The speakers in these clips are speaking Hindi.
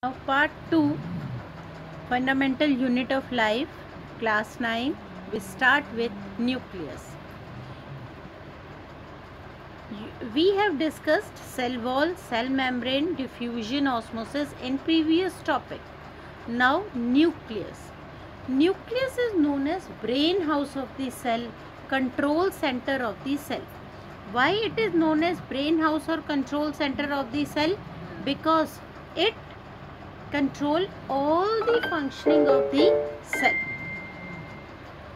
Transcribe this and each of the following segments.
Now part 2, fundamental unit of life, class 9. We start with nucleus. We have discussed cell wall, cell membrane, diffusion, osmosis in previous topic. Now nucleus. Nucleus is known as brain house of the cell, control center of the cell. Why it is known as brain house or control center of the cell? Because it control all the functioning of the cell.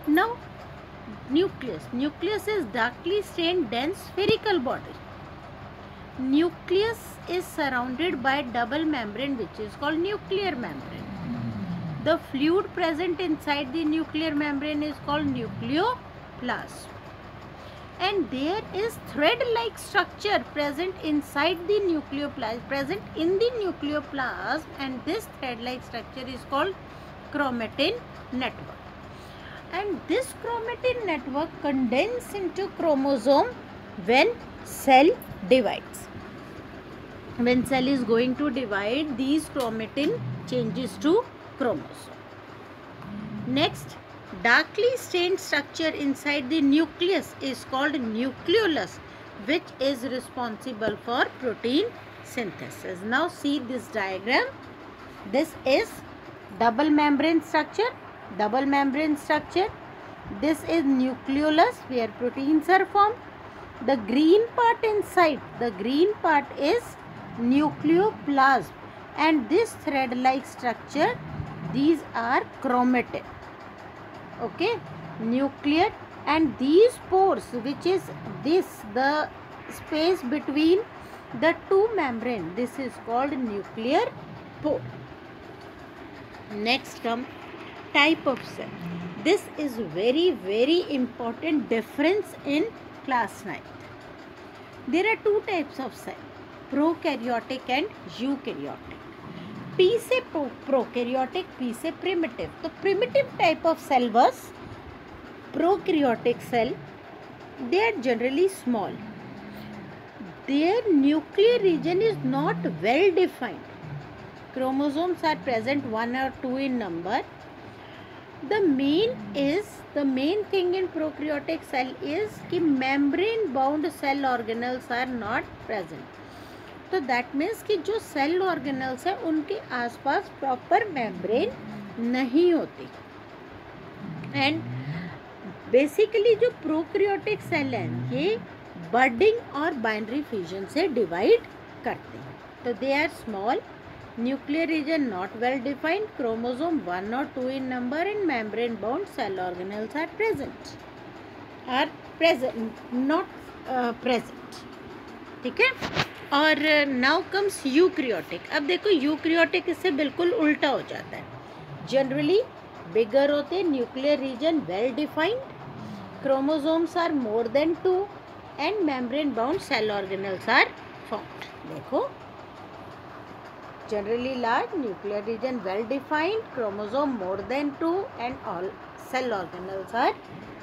Now nucleus is darkly stained dense spherical body. Nucleus is surrounded by double membrane which is called nuclear membrane. The fluid present inside the nuclear membrane is called nucleoplasm, and there is thread-like structure present inside the nucleoplasm, and this thread-like structure is called chromatin network. And this chromatin network condenses into chromosome when cell divides. When cell is going to divide, these chromatin changes to chromosome. Next, darkly stained structure inside the nucleus is called nucleolus, which is responsible for protein synthesis. Now see this diagram. This is double membrane structure. This is nucleolus where proteins are formed. The green part inside, is nucleoplasm, and this thread-like structure, these are chromatin. Okay, nuclear, and these pores, which is the space between the two membrane, this is called nuclear pore. Next come type of cell. This is very important difference in class 9. There are two types of cell, prokaryotic and eukaryotic. P से prokaryotic, P से primitive. तो primitive type of cell was prokaryotic cell. They are generally small. Their nuclear region is not well defined. Chromosomes are present 1 or 2 in number. The main thing in prokaryotic cell is कि membrane bound cell organelles are not present. तो दैट मीन्स कि जो सेल ऑर्गेनल्स है उनके आसपास प्रॉपर मेम्ब्रेन नहीं होती. एंड बेसिकली जो प्रोकैरियोटिक सेल हैं ये बडिंग और बाइनरी फ्यूजन से डिवाइड करते हैं. तो they are small, nuclear region not well defined, chromosome 1 or 2 in number, and membrane bound cell organelles are present, not present. ठीक है. और नाउ कम्स यूक्रियोटिक. अब देखो यूक्रियोटिक इससे बिल्कुल उल्टा हो जाता है. जनरली बिगर होते, nuclear region well defined, chromosomes are more than 2 and membrane bound cell organelles are formed. देखो generally large, nuclear region well defined, chromosome more than 2 and all cell organelles are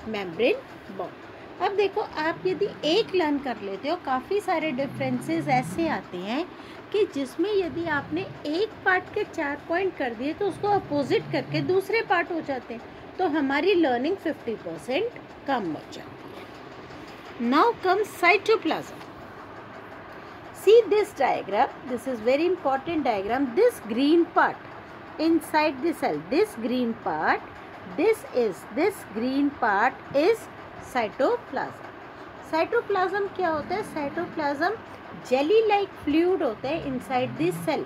membrane bound. अब देखो आप यदि एक लर्न कर लेते हो, काफ़ी सारे डिफरेंसेस ऐसे आते हैं कि जिसमें यदि आपने एक पार्ट के 4 पॉइंट कर दिए तो उसको अपोजिट करके दूसरे पार्ट हो जाते हैं, तो हमारी लर्निंग 50% कम हो जाती है. Now comes cytoplasm. See this diagram. This is very important diagram. This green part inside the cell, this green part is cytoplasm. Cytoplasm क्या होता है? साइटोप्लाज्म जेली लाइक फ्लूइड होता है इनसाइड दिस सेल,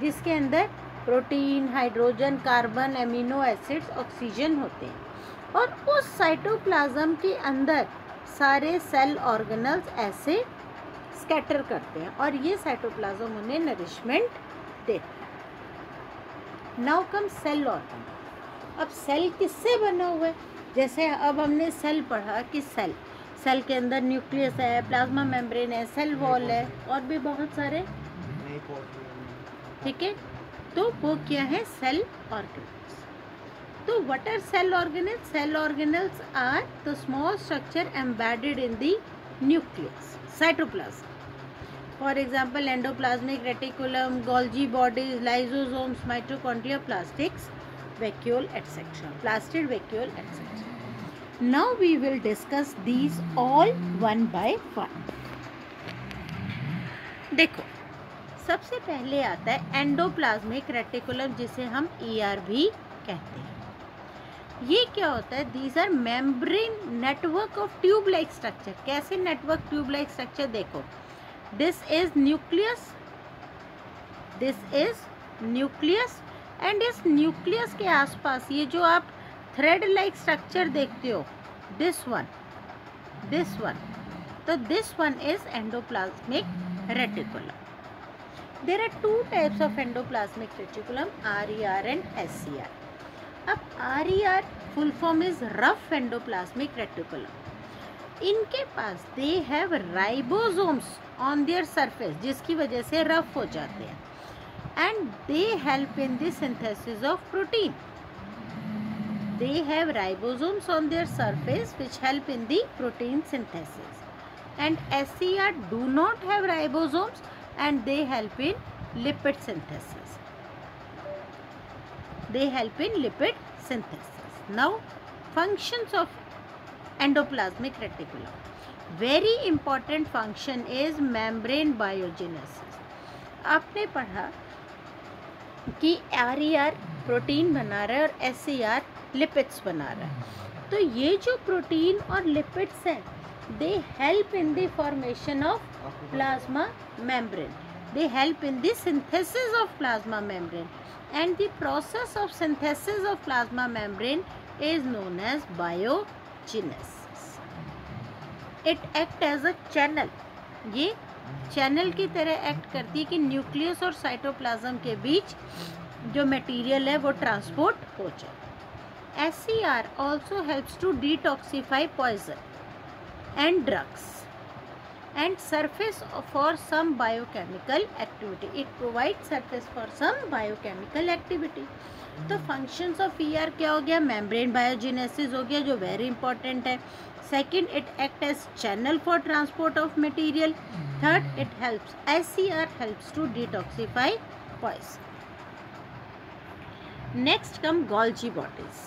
जिसके अंदर protein, hydrogen, carbon, amino acids, oxygen होते हैं. और उस साइटोप्लाज्म के अंदर सारे सेल ऑर्गेनल्स ऐसे स्कैटर करते हैं और ये साइटोप्लाज्म उन्हें नरिशमेंट देते हैं. Now come cell organ. अब सेल किससे बना हुआ है? जैसे अब हमने सेल पढ़ा कि सेल के अंदर न्यूक्लियस है, प्लाज्मा मेम्ब्रेन है, सेल वॉल है और भी बहुत सारे. ठीक है. तो वो क्या है? Cell organelles. तो what are cell organelles? Cell organelles are the small structure embedded in the nucleus, cytoplasm. For example endoplasmic reticulum, Golgi bodies, lysosomes, mitochondria, plastics vacuole etcetera, plastid vacuole etcetera. Now we will discuss these all one by one. देखो, सबसे पहले आता है एंडोप्लाज्मिक रेटिकुलम, जिसे हम ER भी कहते हैं. ये क्या होता है? These are membrane network of tube like structure. कैसे नेटवर्क ट्यूब लाइक स्ट्रक्चर? देखो, this is nucleus, this is nucleus, and इस न्यूक्लियस के आसपास ये जो आप थ्रेड लाइक स्ट्रक्चर देखते हो, दिस वन, तो this one is endoplasmic reticulum. There are two types of endoplasmic reticulum, RER and SCR. अब RER full form is rough endoplasmic reticulum. इनके पास they have ribosomes on their surface, जिसकी वजह से रफ हो जाते हैं, and they help in the synthesis of protein. They have ribosomes on their surface which help in the protein synthesis. And SCR do not have ribosomes and they help in lipid synthesis. Now, functions of endoplasmic reticulum. Very important function is membrane biogenesis. आपने पढ़ा कि RER प्रोटीन बना रहा है और SCR लिपिड्स बना रहा है. तो ये जो प्रोटीन और लिपिड्स हैं, they help in the formation of plasma membrane. They help in the synthesis of plasma membrane, and the process of synthesis of plasma membrane is known as biogenesis. It acts as a channel. ये चैनल की तरह एक्ट करती है कि न्यूक्लियस और साइटोप्लाज्म के बीच जो मटेरियल है वो ट्रांसपोर्ट हो जाए. SCR also helps to detoxify poison and drugs and surface for some biochemical activity. It provides surface for some biochemical activity. तो functions of ER क्या हो गया? membrane biogenesis हो गया, जो very important है. Second, it acts as channel for transport of material. Third, it helps, SCR helps to detoxify poison. Next come Golgi bodies.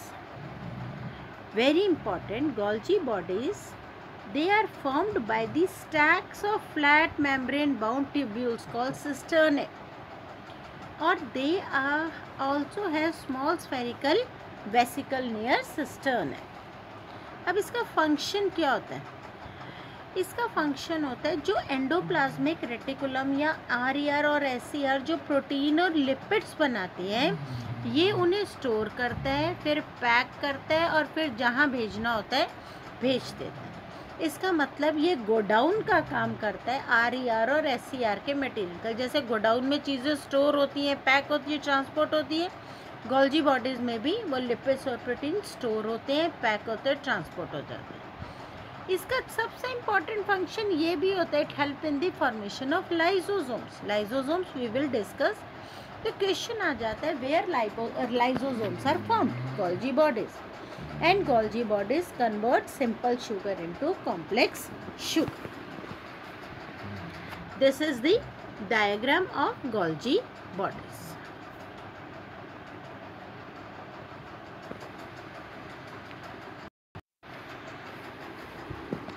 Very important, Golgi bodies, they are formed by the stacks of flat membrane bound tubules called cisternae, or they are also have small spherical vesicle near cisternae. अब इसका फंक्शन क्या होता है? इसका फंक्शन होता है जो एंडोप्लाज्मिक रेटिकुलम या RER और SCR जो प्रोटीन और लिपिड्स बनाते हैं, ये उन्हें स्टोर करता है, फिर पैक करता है और फिर जहाँ भेजना होता है भेज देता है. इसका मतलब ये गोडाउन का काम करता है RER और SCR के मटेरियल का. जैसे गोडाउन में चीज़ें स्टोर होती हैं, पैक होती है, ट्रांसपोर्ट होती है, गोल्जी बॉडीज़ में भी वो लिपिड्स और प्रोटीन स्टोर होते हैं, पैक होते हैं, ट्रांसपोर्ट हो जाते हैं. इसका सबसे इम्पॉर्टेंट फंक्शन ये भी होता है, it help in the formation of lysosomes. Lysosomes we will discuss. तो क्वेश्चन आ जाता है, where lysosomes are formed? Golgi bodies. And Golgi bodies convert simple sugar into complex sugar. This is the diagram of Golgi bodies.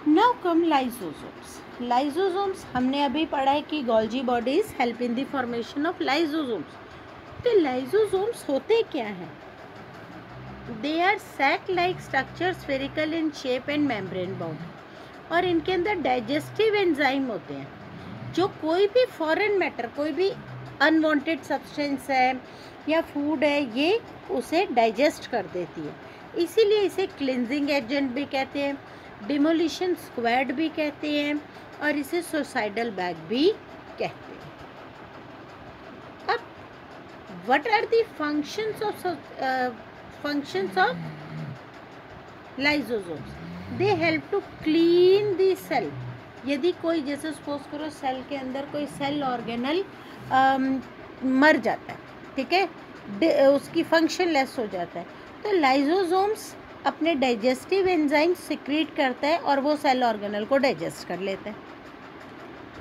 Now come lysosomes. Lysosomes हमने अभी पढ़ा है कि Golgi bodies help in the formation of lysosomes. तो लाइजोसोम्स होते क्या हैं? They are sac like structure, spherical in shape and membrane bound. और इनके अंदर डाइजेस्टिव एंजाइम होते हैं जो कोई भी फॉरेन मैटर, कोई भी अनवांटेड सब्सटेंस है या फूड है, ये उसे डाइजेस्ट कर देती है. इसीलिए इसे क्लिनजिंग एजेंट भी कहते हैं, डिमोलिशन स्क्वाड भी कहते हैं, और इसे सुसाइडल बैग भी कहते हैं. अब what are the functions of lysosomes? They help to clean the cell. यदि कोई, जैसे सपोज करो सेल के अंदर कोई सेल ऑर्गेनल मर जाता है, ठीक है, उसकी फंक्शन लेस हो जाता है, तो लाइजोसोम्स अपने डाइजेस्टिव एंजाइम सिक्रीट करता है और वो सेल ऑर्गेनल को डाइजेस्ट कर लेता है.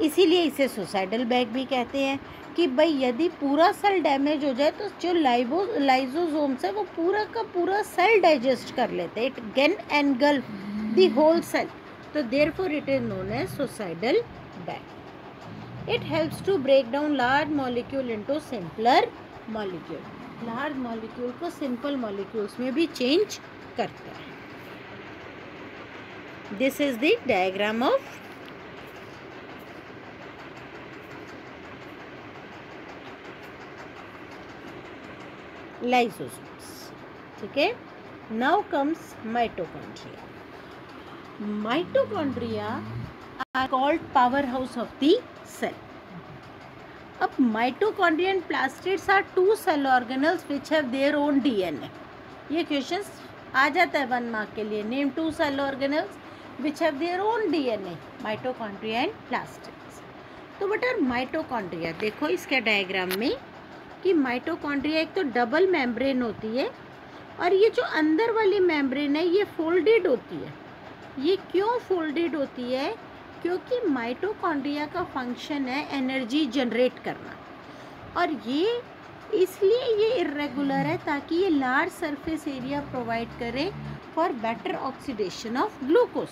इसीलिए इसे सुसाइडल बैग भी कहते हैं कि भाई यदि पूरा सेल डैमेज हो जाए तो जो लाइसोसोम्स है वो पूरा का पूरा सेल डाइजेस्ट कर लेते हैं. It can engulf the whole cell. तो therefore it is known as suicidal bag. It helps to break down large molecule into simpler molecule. Large molecule को सिंपल मॉलिक्यूल्स में भी चेंज करता है. This is the diagram of lysosomes. ठीक है. Now comes mitochondria. Mitochondria are called powerhouse of the cell. अब mitochondria and plastids are two cell organelles which have their own DNA. ये क्वेश्चंस आ जाता है 1 मार्क के लिए. Name 2 cell organelles which have their own DNA. Mitochondria and plastids. तो what are mitochondria? देखो इसके डायग्राम में कि माइटोकॉन्ड्रिया एक तो डबल मेम्ब्रेन होती है और ये जो अंदर वाली मेम्ब्रेन है ये फोल्डेड होती है. ये क्यों फोल्डेड होती है? क्योंकि माइटोकॉन्ड्रिया का फंक्शन है एनर्जी जनरेट करना और ये इसलिए ये इर्रेगुलर है ताकि ये लार्ज सरफेस एरिया प्रोवाइड करे for better oxidation of glucose.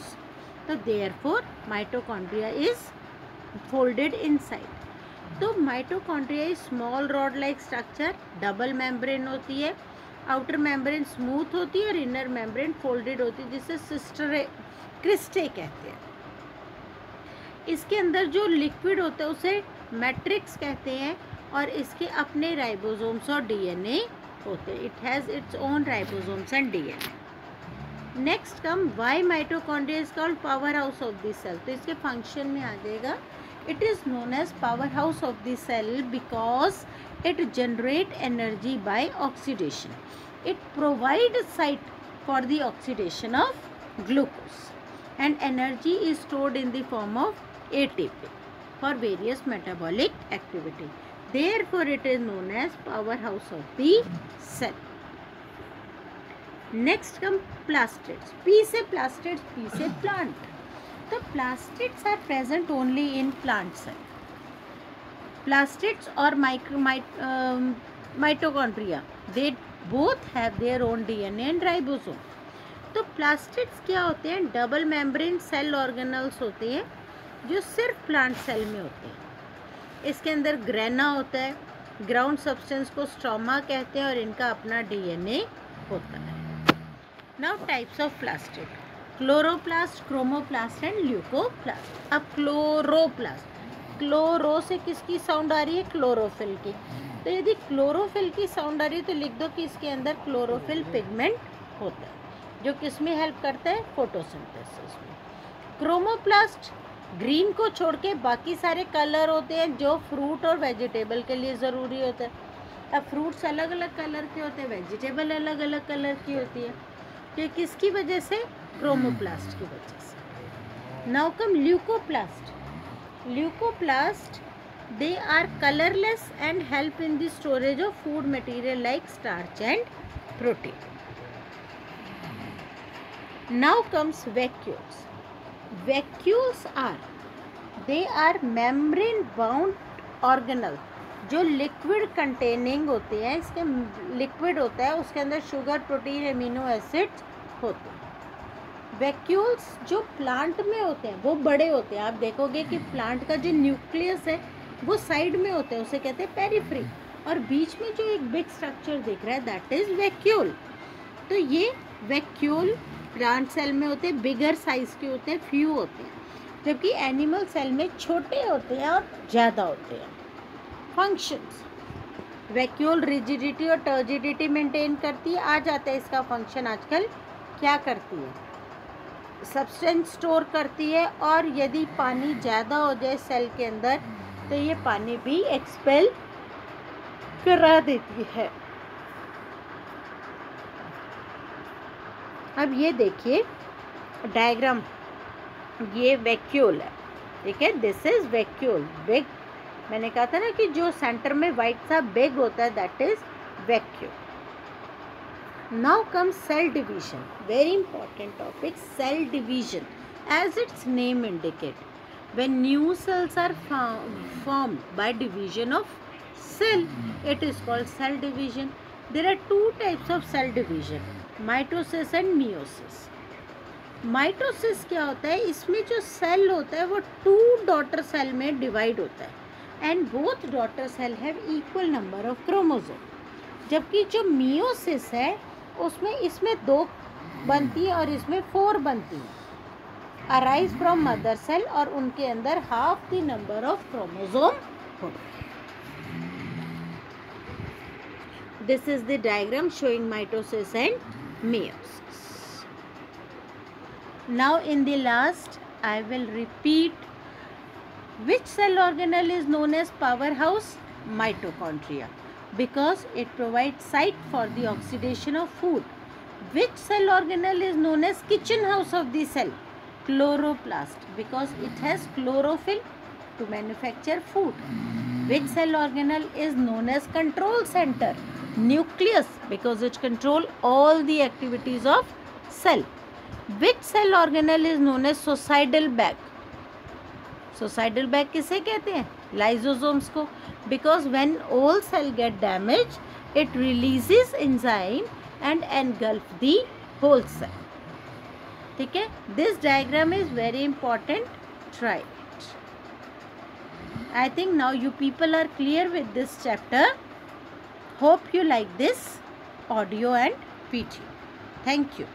तो therefore mitochondria is folded inside. तो mitochondria is small rod like structure. Double membrane होती है. आउटर मेम्ब्रेन स्मूथ होती है और इनर मेम्ब्रेन फोल्डेड होती है जिसे सिस्टर क्रिस्टे कहते हैं. इसके अंदर जो लिक्विड होता है उसे मैट्रिक्स कहते हैं और इसके अपने राइबोसोम्स और डीएनए होते हैं. It has its own ribosomes and DNA. Next come why mitochondria is called power house of the cell. तो इसके फंक्शन में आ जाएगा. It is known as powerhouse of the cell because it generates energy by oxidation. It provides site for the oxidation of glucose and energy is stored in the form of ATP for various metabolic activity. Therefore, it is known as powerhouse of the cell. Next come plastids. P से plastids, P से plant. The plastids are present only in plant cell. Plastids or mitochondria, they both have their own DNA and ribosome. तो plastids क्या होते हैं? डबल मेम्ब्रेन सेल ऑर्गेनल्स होते हैं जो सिर्फ प्लांट सेल में होते हैं. इसके अंदर ग्रेना होता है. ग्राउंड सब्सटेंस को स्ट्रोमा कहते हैं और इनका अपना डीएनए होता है. Now types of plastid. Chloroplast, chromoplast and leucoplast. अब क्लोरोप्लास्ट, क्लोरो से किसकी साउंड आ रही है? क्लोरोफिल की. तो यदि क्लोरोफिल की साउंड आ रही है तो लिख दो कि इसके अंदर क्लोरोफिल पिगमेंट होता है जो किस में हेल्प करता है? फोटोसिंथेसिस में. क्रोमोप्लास्ट ग्रीन को छोड़ के बाकी सारे कलर होते हैं जो फ्रूट और वेजिटेबल के लिए ज़रूरी होता है. अब फ्रूट्स अलग अलग कलर के होते हैं, वेजिटेबल अलग अलग कलर की होती है. ये किसकी वजह से? क्रोमोप्लास्ट की वजह से. Now come leucoplast. Leucoplast they are colorless and help in the storage of food material like starch and protein. Now comes vacuoles. Vacuoles are membrane bound organelle जो लिक्विड कंटेनिंग होते हैं. इसके लिक्विड होता है, उसके अंदर शुगर, प्रोटीन, एमिनो एसिड्स होते हैं. वैक्यूल्स जो प्लांट में होते हैं वो बड़े होते हैं. आप देखोगे कि प्लांट का जो न्यूक्लियस है वो साइड में होता है, उसे कहते हैं पेरिफ्री. और बीच में जो एक बिग स्ट्रक्चर दिख रहा है दैट इज वैक्यूल. तो ये वैक्यूल प्लांट सेल में होते हैं, बिगर साइज के होते हैं, फ्यू होते हैं. जबकि एनिमल सेल में छोटे होते हैं और ज़्यादा होते हैं. फंक्शंस. वैक्यूल रिजिडिटी और टर्जिडिटी मेंटेन करती है. आ जाता है इसका फंक्शन आजकल. क्या करती है? सब्सटेंस स्टोर करती है और यदि पानी ज़्यादा हो जाए सेल के अंदर तो ये पानी भी एक्सपेल करा देती है. अब ये देखिए डायग्राम, ये वैक्यूल है. ठीक है, दिस इज वैक्यूल. बिग, मैंने कहा था ना कि जो सेंटर में वाइट सा बिग होता है that is vacuole. Now come cell division. Very important topic, cell division. As its name indicate, When new cells are formed by division of cell, it is called cell division. There are two types of cell division, mitosis and meiosis. Mitosis क्या होता है, इसमें जो सेल होता है वो 2 डॉटर सेल में डिवाइड होता है and both daughter cell have equal number of chromosome. जबकि जो मियोसिस है उसमें इसमें 2 बनती है और इसमें 4 बनती है, अराइज फ्रॉम मदर सेल, और उनके अंदर half the number of chromosome होता है. This is the diagram showing mitosis and meiosis. Now in the last I will repeat which cell organelle is known as powerhouse. Mitochondria, because it provides site for the oxidation of food. Which cell organelle is known as kitchen house of the cell? Chloroplast, because it has chlorophyll to manufacture food. Which cell organelle is known as control center? Nucleus, because it controls all the activities of cell. Which cell organelle is known as suicidal bag? Suicidal bag किसे कहते हैं? Lysosomes को. Because when all cell get damaged, it releases enzyme and engulf the whole cell. ठीक है? This diagram is very important. Try it. I think now you people are clear with this chapter. Hope you like this audio and video. Thank you.